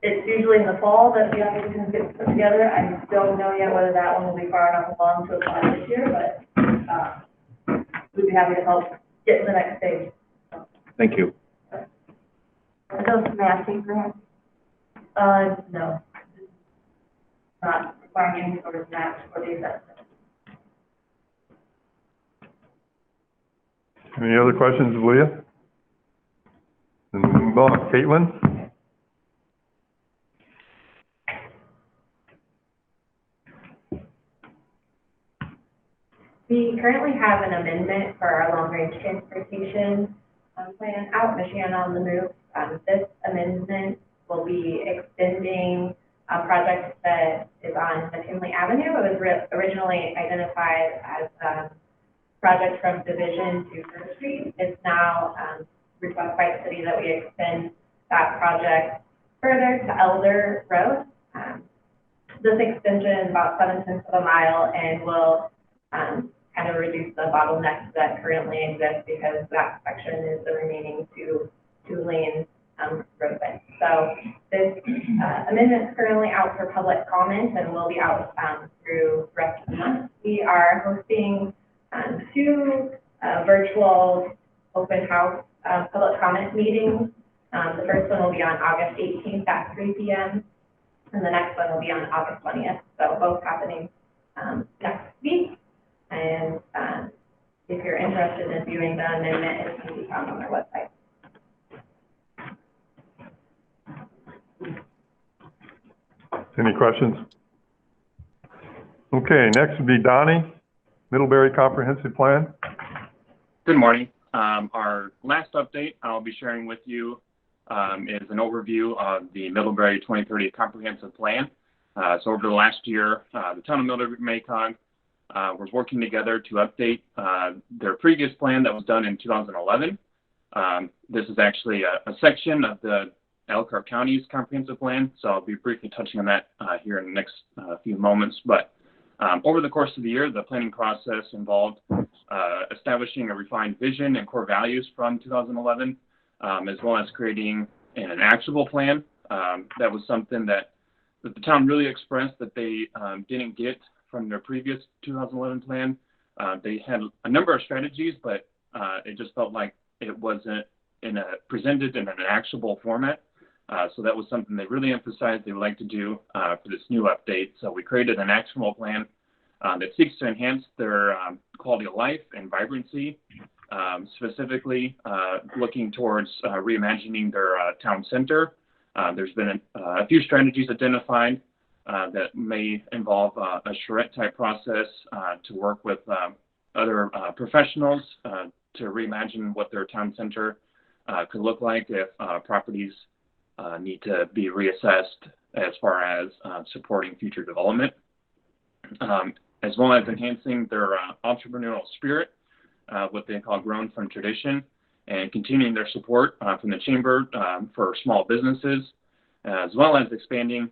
It's usually in the fall that the applications get put together. I don't know yet whether that one will be far enough along to apply this year, but we'd be happy to help get to the next stage. Thank you. Are those matching grants? No. Not requiring any sort of match for the assessment. Any other questions of Leah? Then we'll move on. Caitlin? We currently have an amendment for our long-range transportation plan out in Michigan on the Move. This amendment will be extending a project that is on McKinley Avenue. It was originally identified as a project from Division to First Street. It's now requested by the city that we extend that project further to Elder Road. This extension is about 7/10 of a mile and will kind of reduce the bottlenecks that currently exist because that section is the remaining two-lane roadway. So this amendment is currently out for public comment and will be out through the rest of the month. We are hosting two virtual open house public comment meetings. The first one will be on August 18th at 3 p.m. and the next one will be on August 20th. So both happening next week. And if you're interested in viewing the amendment, it can be found on our website. Any questions? Okay, next would be Donnie, Middlebury Comprehensive Plan. Good morning. Our last update I'll be sharing with you is an overview of the Middlebury 2030 Comprehensive Plan. So over the last year, the town of Middlebury MACOG was working together to update their previous plan that was done in 2011. This is actually a section of the Elkhart County's comprehensive plan, so I'll be briefly touching on that here in the next few moments. But over the course of the year, the planning process involved establishing a refined vision and core values from 2011, as well as creating an actionable plan. That was something that the town really expressed that they didn't get from their previous 2011 plan. They had a number of strategies, but it just felt like it wasn't presented in an actionable format. So that was something they really emphasized they would like to do for this new update. So we created an actionable plan that seeks to enhance their quality of life and vibrancy, specifically looking towards reimagining their town center. There's been a few strategies identified that may involve a charrette type process to work with other professionals to reimagine what their town center could look like if properties need to be reassessed as far as supporting future development, as well as enhancing their entrepreneurial spirit, what they call grown from tradition, and continuing their support from the chamber for small businesses, as well as expanding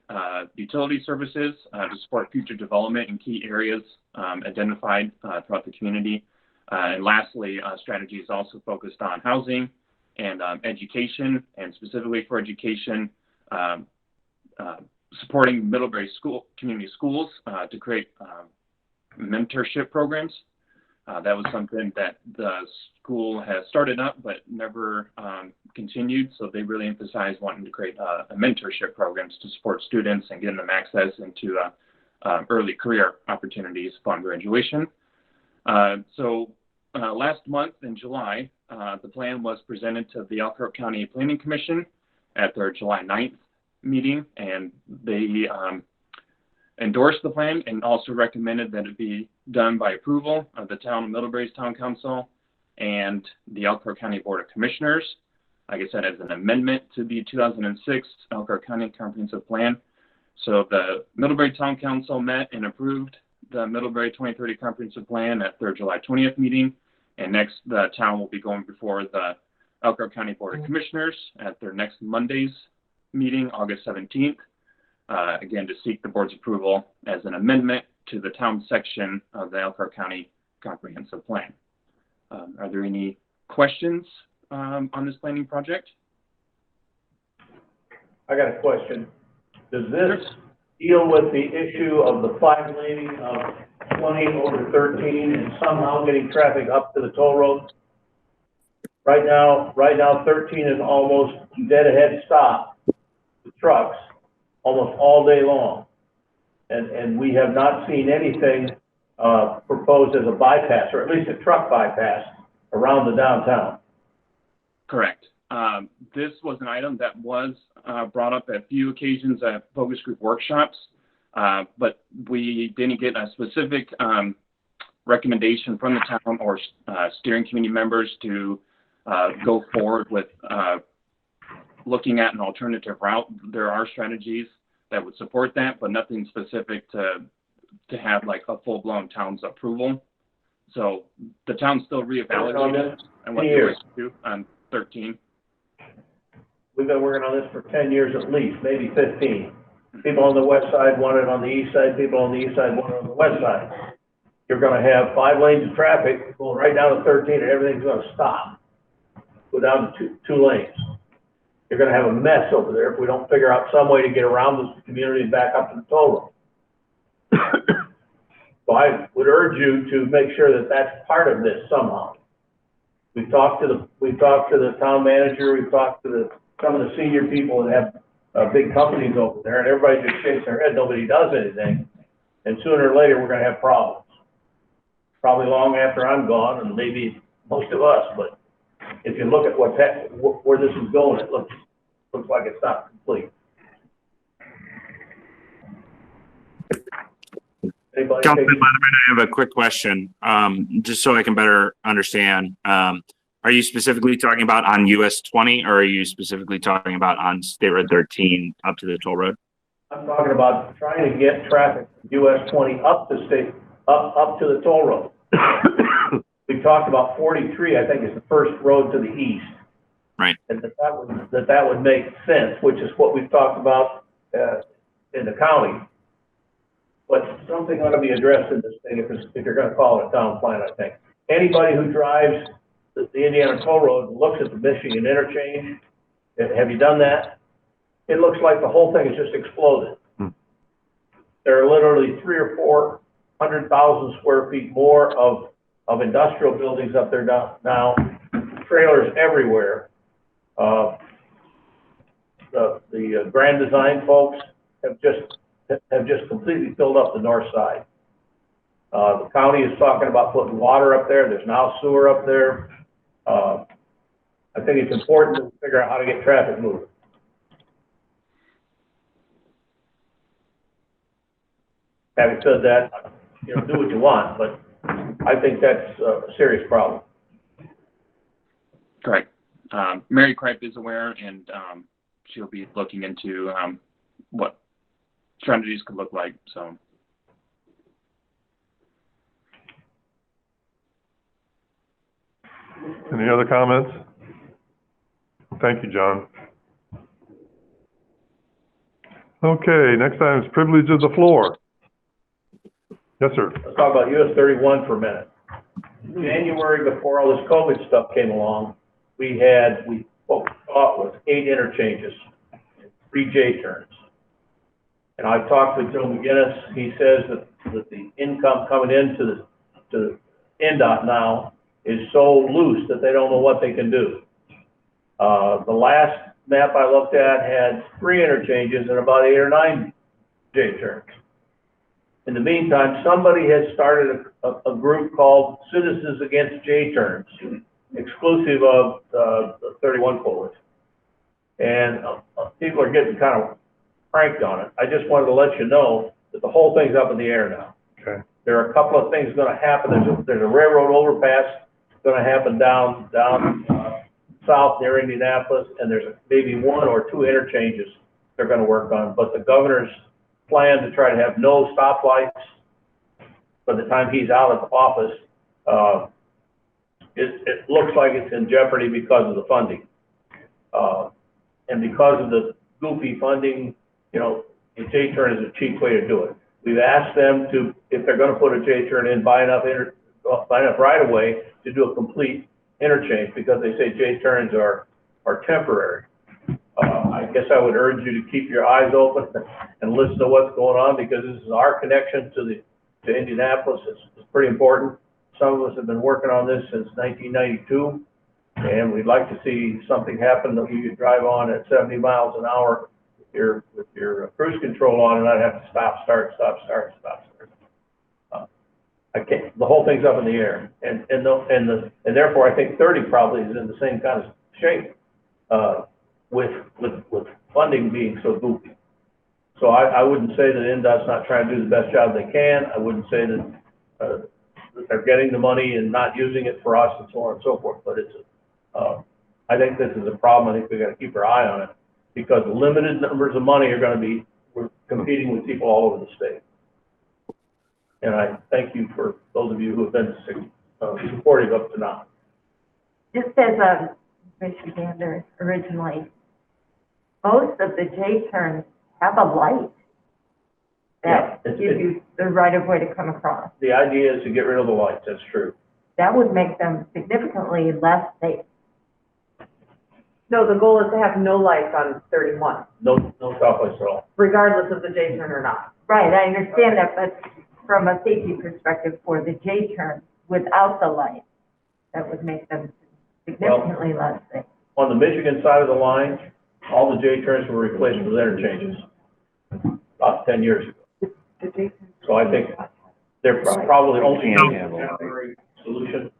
utility services to support future development in key areas identified throughout the community. And lastly, strategies also focused on housing and education, and specifically for education, supporting Middlebury community schools to create mentorship programs. That was something that the school has started up but never continued, so they really emphasized wanting to create a mentorship programs to support students and getting them access into early career opportunities upon graduation. So last month in July, the plan was presented to the Elkhart County Planning Commission at their July 9th meeting, and they endorsed the plan and also recommended that it be done by approval of the town of Middlebury's Town Council and the Elkhart County Board of Commissioners, like I said, as an amendment to the 2006 Elkhart County Comprehensive Plan. So the Middlebury Town Council met and approved the Middlebury 2030 Comprehensive Plan at their July 20th meeting, and next the town will be going before the Elkhart County Board of Commissioners at their next Monday's meeting, August 17th. Again, to seek the board's approval as an amendment to the town section of the Elkhart County Comprehensive Plan. Are there any questions on this planning project? I got a question. Does this deal with the issue of the 5 laning of 20 over 13 and somehow getting traffic up to the toll road? Right now 13 is almost dead ahead stop with trucks almost all day long. And we have not seen anything proposed as a bypass, or at least a truck bypass around the downtown. Correct. This was an item that was brought up at a few occasions at focus group workshops, but we didn't get a specific recommendation from the town or steering committee members to go forward with looking at an alternative route. There are strategies that would support that, but nothing specific to have like a full-blown town's approval. So the town's still reevaluating and what they're going to do on 13. We've been working on this for 10 years at least, maybe 15. People on the west side want it on the east side, people on the east side want it on the west side. You're going to have 5 lanes of traffic going right down to 13 and everything's going to stop. Go down to two lanes. You're going to have a mess over there if we don't figure out some way to get around this community and back up to the toll road. So I would urge you to make sure that that's part of this somehow. We've talked to the town manager, we've talked to some of the senior people that have big companies over there, and everybody just shakes their head, nobody does anything. And sooner or later, we're going to have problems. Probably long after I'm gone, and maybe most of us, but if you look at where this is going, it looks like it's not complete. Councilman Letterman, I have a quick question, just so I can better understand. Are you specifically talking about on US 20, or are you specifically talking about on State Road 13 up to the toll road? I'm talking about trying to get traffic from US 20 up to the toll road. We talked about 43, I think is the first road to the east. Right. And that would make sense, which is what we've talked about in the county. But something ought to be addressed in this thing if you're going to call it a town plan, I think. Anybody who drives the Indiana toll road looks at the Michigan interchange. Have you done that? It looks like the whole thing has just exploded. There are literally 300,000 or 400,000 square feet more of industrial buildings up there now, trailers everywhere. The Grand Design folks have just completely filled up the north side. The county is talking about putting water up there. There's now sewer up there. I think it's important to figure out how to get traffic moving. Having said that, do what you want, but I think that's a serious problem. Correct. Mary Kripe is aware, and she'll be looking into what strategies could look like. So. Any other comments? Thank you, John. Okay, next item is privilege of the floor. Yes, sir. Let's talk about US 31 for a minute. January, before all this COVID stuff came along, we what we thought was 8 interchanges, 3 J turns. And I talked with Joe McGinnis. He says that the income coming into the NDOT now is so loose that they don't know what they can do. The last map I looked at had 3 interchanges and about 8 or 9 J turns. In the meantime, somebody has started a group called Citizens Against J Turns, exclusive of the 31 Coalition. And people are getting kind of cranked on it. I just wanted to let you know that the whole thing's up in the air now. Okay. There are a couple of things going to happen. There's a railroad overpass going to happen down south near Indianapolis, and there's maybe 1 or 2 interchanges they're going to work on. But the governor's plan to try to have no stoplights by the time he's out of office, it looks like it's in jeopardy because of the funding. And because of goofy funding, you know, a J-turn is a cheap way to do it. We've asked them to, if they're gonna put a J-turn in, buy enough right of way to do a complete interchange, because they say J-turns are temporary. I guess I would urge you to keep your eyes open and listen to what's going on, because this is our connection to Indianapolis. It's pretty important. Some of us have been working on this since 1992, and we'd like to see something happen that you could drive on at 70 miles an hour with your cruise control on and not have to stop, start. I can't, the whole thing's up in the air, and therefore I think 30 probably is in the same kind of shape, with funding being so goofy. So I wouldn't say that NDOT's not trying to do the best job they can. I wouldn't say that they're getting the money and not using it for us and so on and so forth. But I think this is a problem. I think we got to keep our eye on it, because limited numbers of money are going to be, we're competing with people all over the state. And I thank you for those of you who have been supportive up to now. Just as a Michigander originally, most of the J-turns have a light that gives you the right of way to come across. The idea is to get rid of the lights. That's true. That would make them significantly less safe. No, the goal is to have no lights on 31. No stoplights at all. Regardless of the J-turn or not. Right, I understand that, but from a safety perspective for the J-turn, without the light, that would make them significantly less safe. On the Michigan side of the line, all the J-turns were replaced with interchanges about 10 years ago. So I think they're probably only a temporary solution.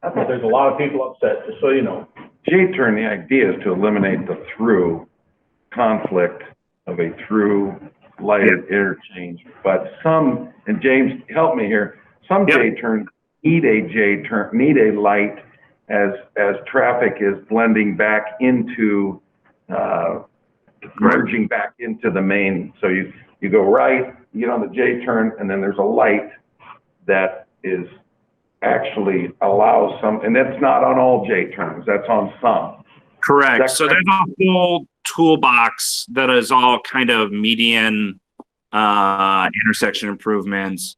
But there's a lot of people upset, just so you know. J-turn, the idea is to eliminate the through conflict of a through lighted interchange. But some, and James, help me here, some J-turns need a light as traffic is blending back into, merging back into the main. So you go right, you get on the J-turn, and then there's a light that is actually allows some, and that's not on all J-turns, that's on some. Correct. So there's a whole toolbox that is all kind of median intersection improvements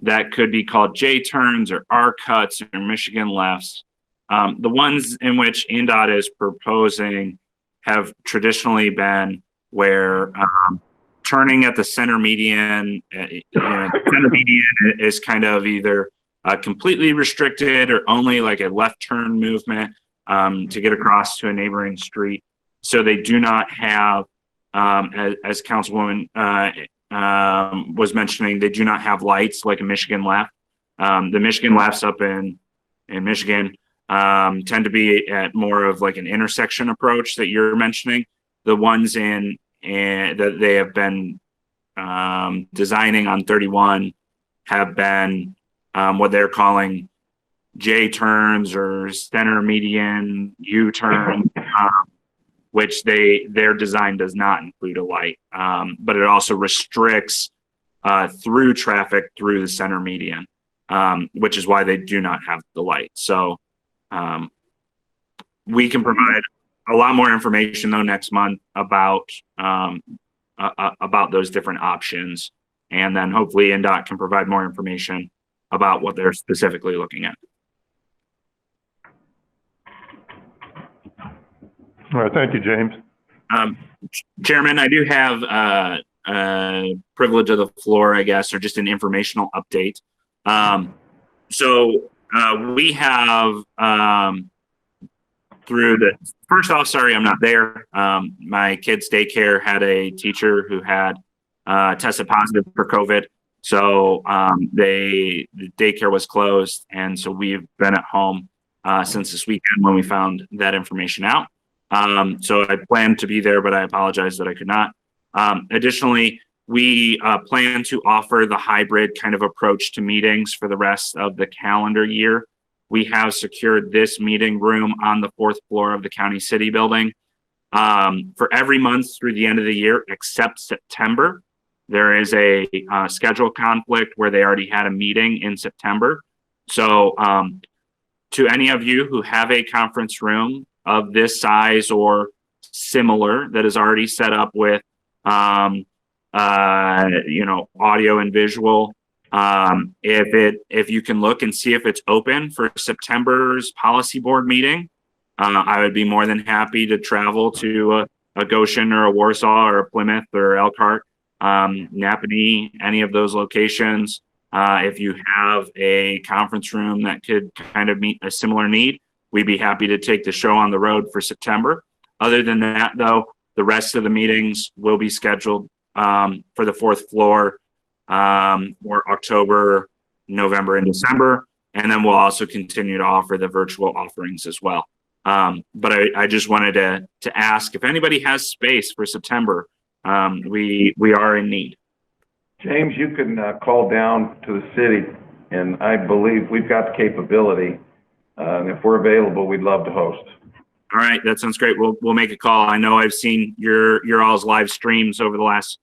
that could be called J-turns or R-cuts or Michigan lefts. The ones in which NDOT is proposing have traditionally been where turning at the center median, center median is kind of either completely restricted or only like a left turn movement to get across to a neighboring street. So they do not have, as Councilwoman was mentioning, they do not have lights like a Michigan left. The Michigan lefts up in Michigan tend to be at more of like an intersection approach that you're mentioning. The ones that they have been designing on 31 have been what they're calling J-turns or center median U-turn, which their design does not include a light, but it also restricts through traffic through the center median, which is why they do not have the light. So we can provide a lot more information though next month about those different options, and then hopefully NDOT can provide more information about what they're specifically looking at. All right, thank you, James. Chairman, I do have privilege of the floor, I guess, or just an informational update. So we have first off, sorry, I'm not there. My kids' daycare had a teacher who had tested positive for COVID. So the daycare was closed. And so we've been at home since this weekend when we found that information out. So I planned to be there, but I apologize that I could not. Additionally, we plan to offer the hybrid kind of approach to meetings for the rest of the calendar year. We have secured this meeting room on the 4th floor of the County City building for every month through the end of the year, except September. There is a schedule conflict where they already had a meeting in September. So to any of you who have a conference room of this size or similar that is already set up with, audio and visual. If you can look and see if it's open for September's policy board meeting, I would be more than happy to travel to a Goshen or a Warsaw or a Plymouth or Elkhart, Napanee, any of those locations. If you have a conference room that could kind of meet a similar need, we'd be happy to take the show on the road for September. Other than that, though, the rest of the meetings will be scheduled for the fourth floor for October, November, and December. And then we'll also continue to offer the virtual offerings as well. But I just wanted to ask if anybody has space for September. We are in need. James, you can call down to the city, and I believe we've got the capability. And if we're available, we'd love to host. All right, that sounds great. We'll make a call. I know I've seen your all's live streams over the last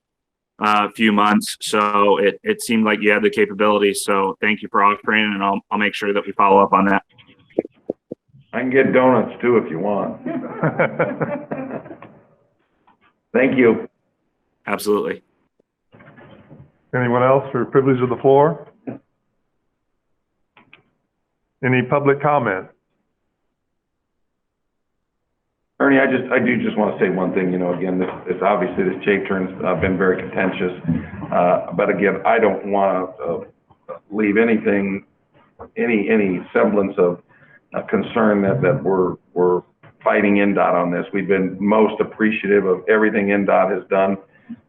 few months, so it seemed like you had the capability. So thank you for offering, and I'll make sure that we follow up on that. I can get donuts too if you want. Thank you. Absolutely. Anyone else for privilege of the floor? Any public comment? Ernie, I do just want to say one thing. Again, this obviously this J turn's been very contentious, but again, I don't want to leave any semblance of concern that we're fighting NDOT on this. We've been most appreciative of everything NDOT has done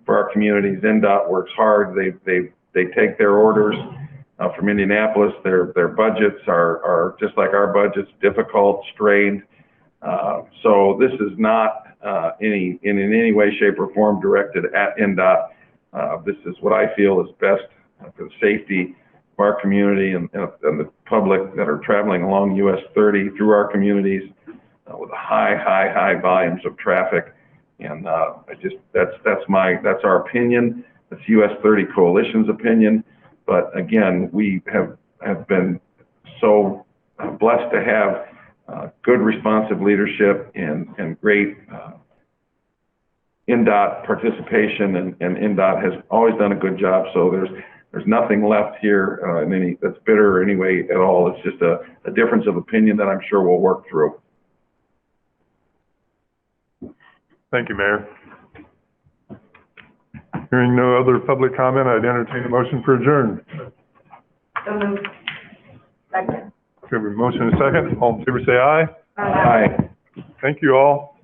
for our communities. NDOT works hard. They take their orders from Indianapolis. Their budgets are just like our budgets, difficult, strained. So this is not in any way, shape, or form directed at NDOT. This is what I feel is best for the safety of our community and the public that are traveling along US 30 through our communities with high volumes of traffic. And that's our opinion. That's US 30 Coalition's opinion. But again, we have been so blessed to have good responsive leadership and great NDOT participation, and NDOT has always done a good job. So there's nothing left here that's bitter any way at all. It's just a difference of opinion that I'm sure we'll work through. Thank you, Mayor. Hearing no other public comment, I'd entertain a motion for adjournment. So moved. Second. Okay, we have a motion and a second. All in favor, say aye. Aye. Thank you all.